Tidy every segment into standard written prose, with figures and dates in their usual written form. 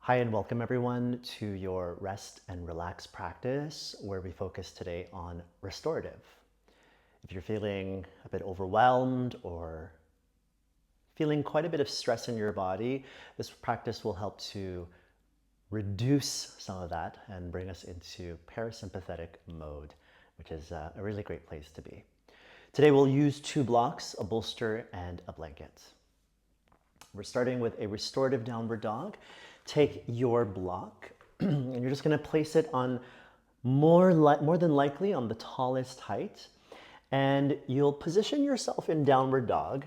Hi and welcome everyone to your rest and relax practice where we focus today on restorative. If you're feeling a bit overwhelmed or feeling quite a bit of stress in your body, this practice will help to reduce some of that and bring us into parasympathetic mode, which is a really great place to be. Today we'll use two blocks, a bolster and a blanket. We're starting with a restorative downward dog. Take your block and you're just going to place it on more than likely on the tallest height, and you'll position yourself in downward dog,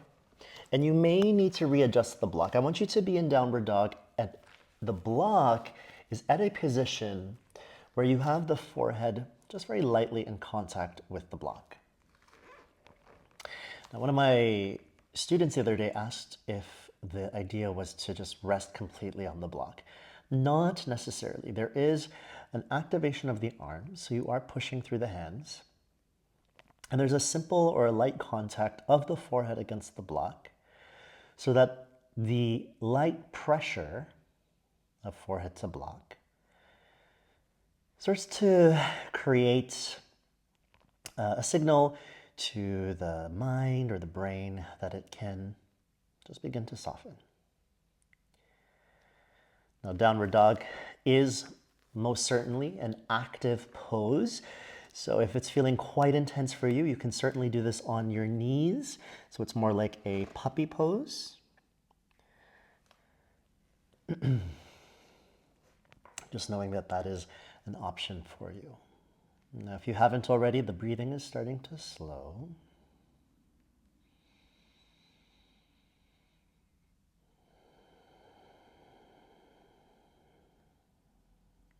and you may need to readjust the block. I want you to be in downward dog at the block is at a position where you have the forehead just very lightly in contact with the block. Now, one of my students the other day asked if the idea was to just rest completely on the block. Not necessarily. There is an activation of the arms, so you are pushing through the hands. And there's a simple or a light contact of the forehead against the block so that the light pressure of forehead to block starts to create a signal to the mind or the brain that it can just begin to soften. Now, downward dog is most certainly an active pose. So if it's feeling quite intense for you, you can certainly do this on your knees. So it's more like a puppy pose. Just knowing that that is an option for you. Now, if you haven't already, the breathing is starting to slow.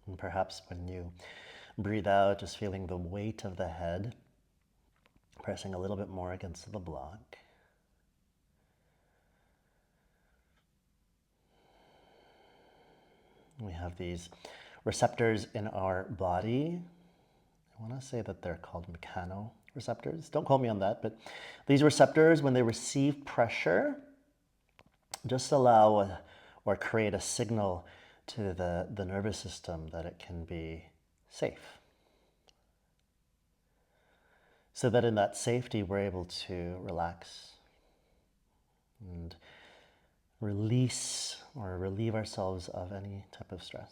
And perhaps when you breathe out, just feeling the weight of the head, pressing a little bit more against the block. We have these receptors in our body. I want to say that they're called mechanoreceptors. Don't quote me on that, but these receptors, when they receive pressure, just allow or create a signal to the nervous system that it can be safe. So that in that safety, we're able to relax and release or relieve ourselves of any type of stress.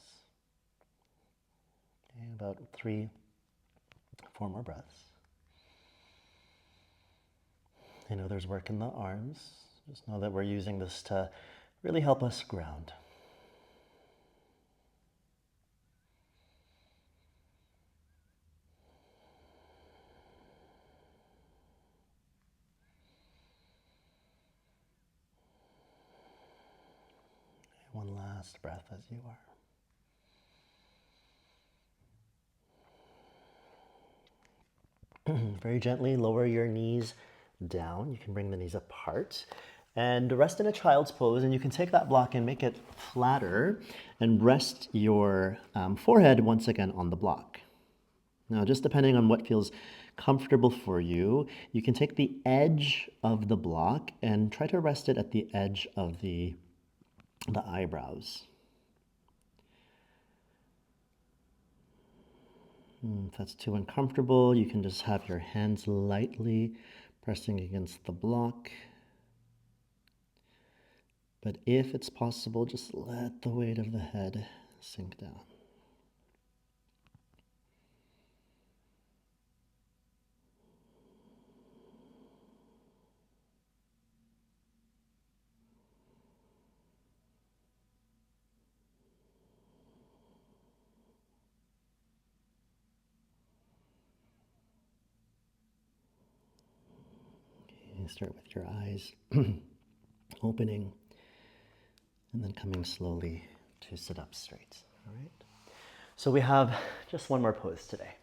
Okay, about 3-4 more breaths. I know there's work in the arms. Just know that we're using this to really help us ground. One last breath as you are. Very gently lower your knees down. You can bring the knees apart and rest in a child's pose, and you can take that block and make it flatter and rest your forehead once again on the block. Now, just depending on what feels comfortable for you, you can take the edge of the block and try to rest it at the edge of the eyebrows. If that's too uncomfortable, you can just have your hands lightly pressing against the block. But if it's possible, just let the weight of the head sink down. Start with your eyes opening and then coming slowly to sit up straight. All right. So we have just one more pose today.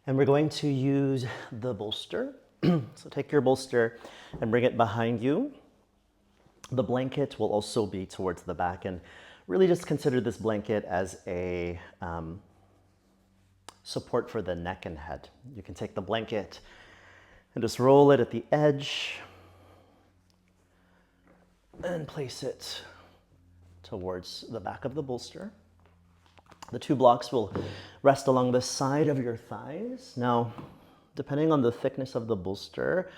And we're going to use the bolster. So take your bolster and bring it behind you. The blanket will also be towards the back, and really just consider this blanket as a support for the neck and head. You can take the blanket and just roll it at the edge and place it to towards the back of the bolster. The 2 blocks will rest along the side of your thighs. Now, depending on the thickness of the bolster,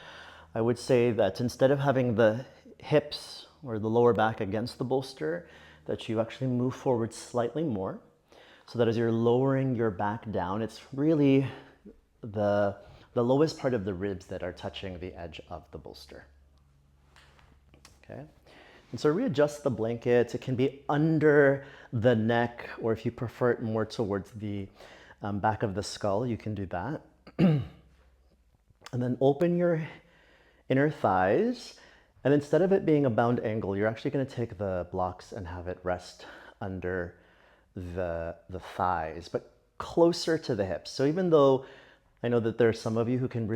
I would say that instead of having the hips or the lower back against the bolster, that you actually move forward slightly more, so that as you're lowering your back down, it's really the lowest part of the ribs that are touching the edge of the bolster. Okay? And so readjust the blanket. It can be under the neck, or if you prefer it more towards the back of the skull, you can do that. And then open your inner thighs. And instead of it being a bound angle, you're actually going to take the blocks and have it rest under the thighs, but closer to the hips. So even though I know that there are some of you who can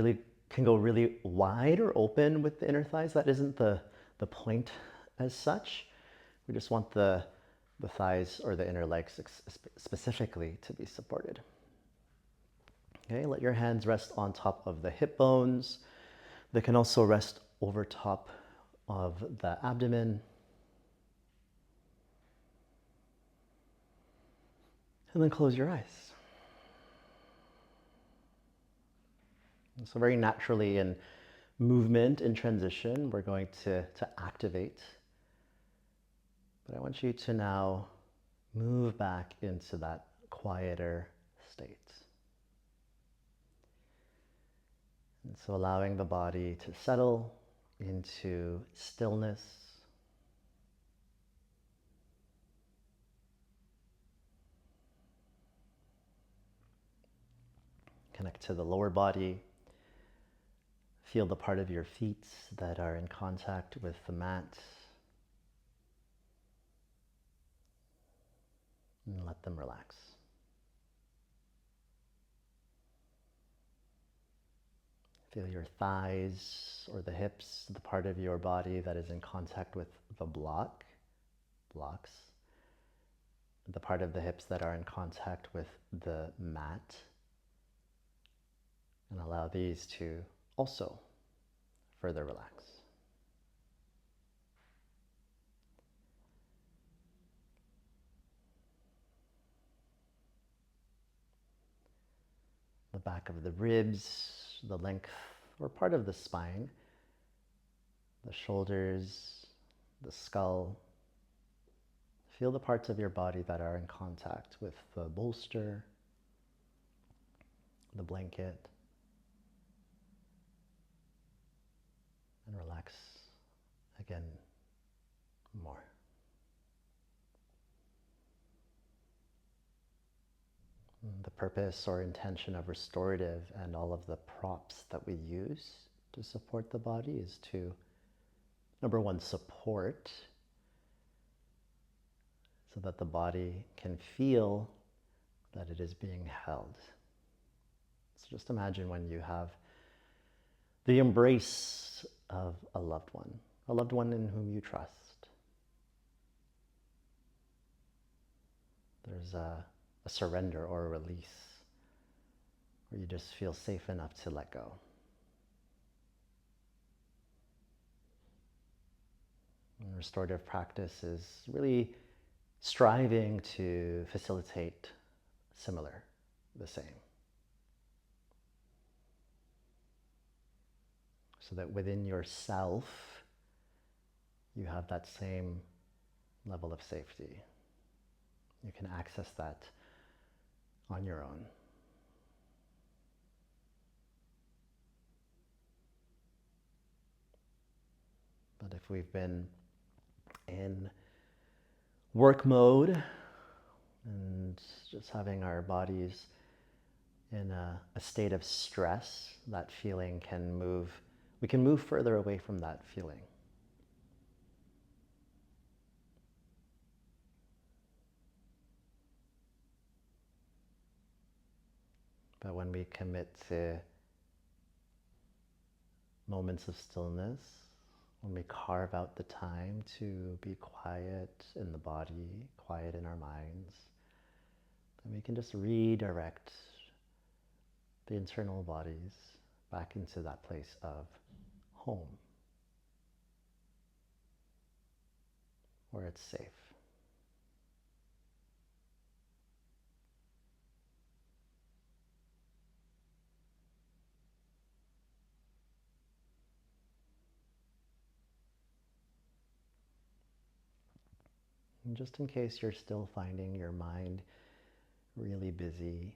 go really wide or open with the inner thighs, that isn't the point as such. We just want the thighs or the inner legs specifically to be supported. Okay, let your hands rest on top of the hip bones. They can also rest over top of the abdomen. And then close your eyes. And so very naturally in movement, in transition, we're going to activate. But I want you to now move back into that quieter state. And so allowing the body to settle into stillness. Connect to the lower body. Feel the part of your feet that are in contact with the mat. And let them relax. Feel your thighs or the hips, the part of your body that is in contact with the blocks. The part of the hips that are in contact with the mat. And allow these to also further relax. The back of the ribs, the length or part of the spine, the shoulders, the skull. Feel the parts of your body that are in contact with the bolster, the blanket, and relax again more. The purpose or intention of restorative and all of the props that we use to support the body is to, number one, support so that the body can feel that it is being held. So just imagine when you have the embrace of a loved one in whom you trust. There's a surrender or a release where you just feel safe enough to let go. And restorative practice is really striving to facilitate the same. So that within yourself, you have that same level of safety. You can access that on your own. But if we've been in work mode and just having our bodies in a state of stress, that feeling we can move further away from that feeling. But when we commit to moments of stillness, when we carve out the time to be quiet in the body, quiet in our minds, then we can just redirect the internal bodies back into that place of home, where it's safe. And just in case you're still finding your mind really busy,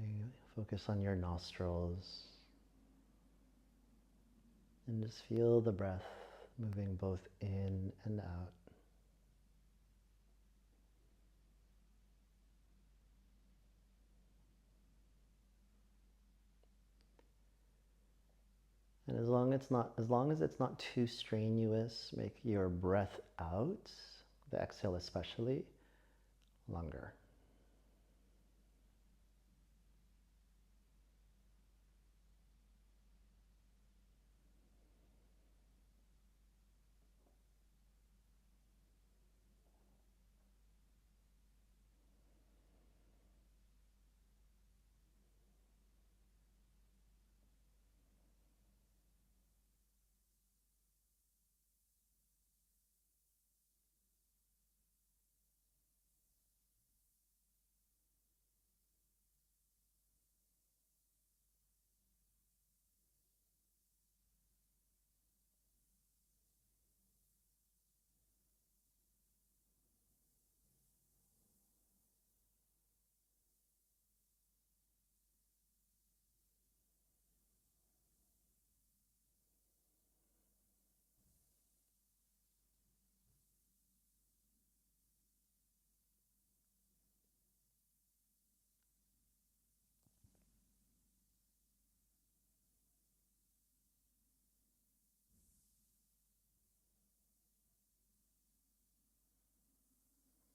okay, focus on your nostrils and just feel the breath moving both in and out. And as long as it's not too strenuous, make your breath out, the exhale especially, longer.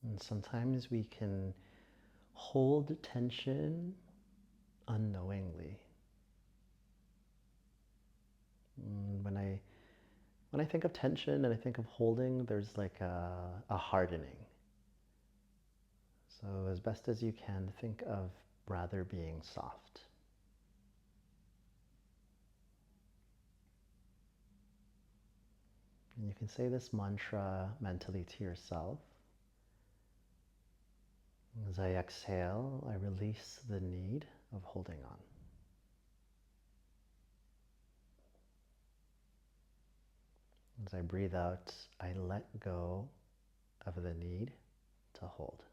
And sometimes we can hold tension unknowingly. When I think of tension and I think of holding, there's like a hardening. So as best as you can, think of rather being soft. And you can say this mantra mentally to yourself. As I exhale, I release the need of holding on. As I breathe out, I let go of the need to hold.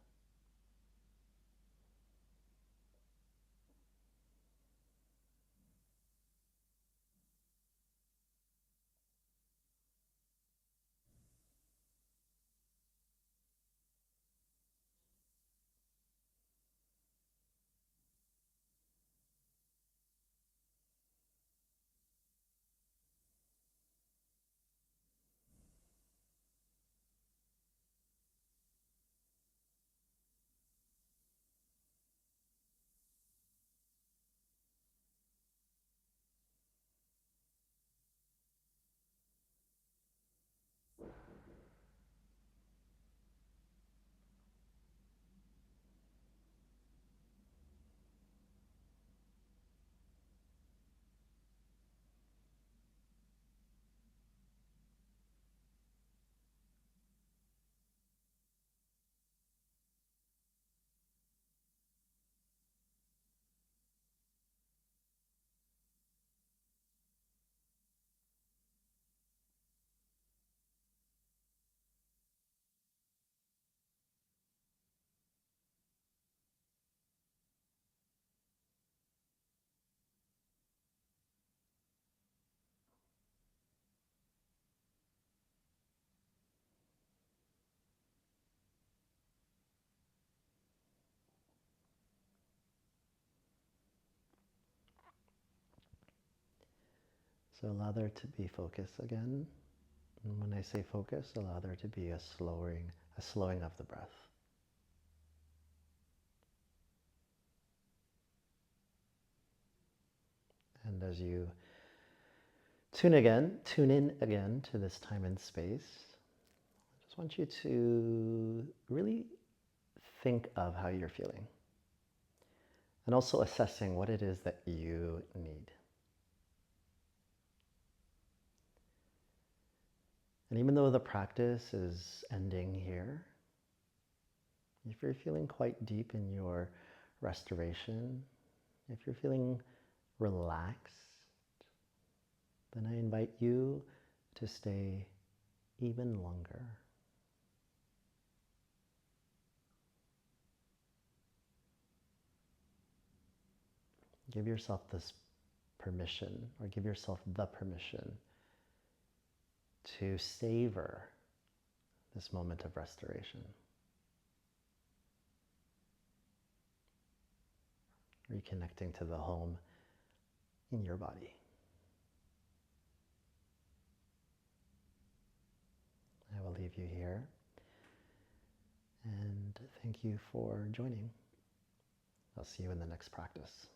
So allow there to be focus again. And when I say focus, allow there to be a slowing of the breath. And as you tune in again to this time and space, I just want you to really think of how you're feeling and also assessing what it is that you need. And even though the practice is ending here, if you're feeling quite deep in your restoration, if you're feeling relaxed, then I invite you to stay even longer. Give yourself this permission, or give yourself the permission to savor this moment of restoration. Reconnecting to the home in your body. I will leave you here, and thank you for joining. I'll see you in the next practice.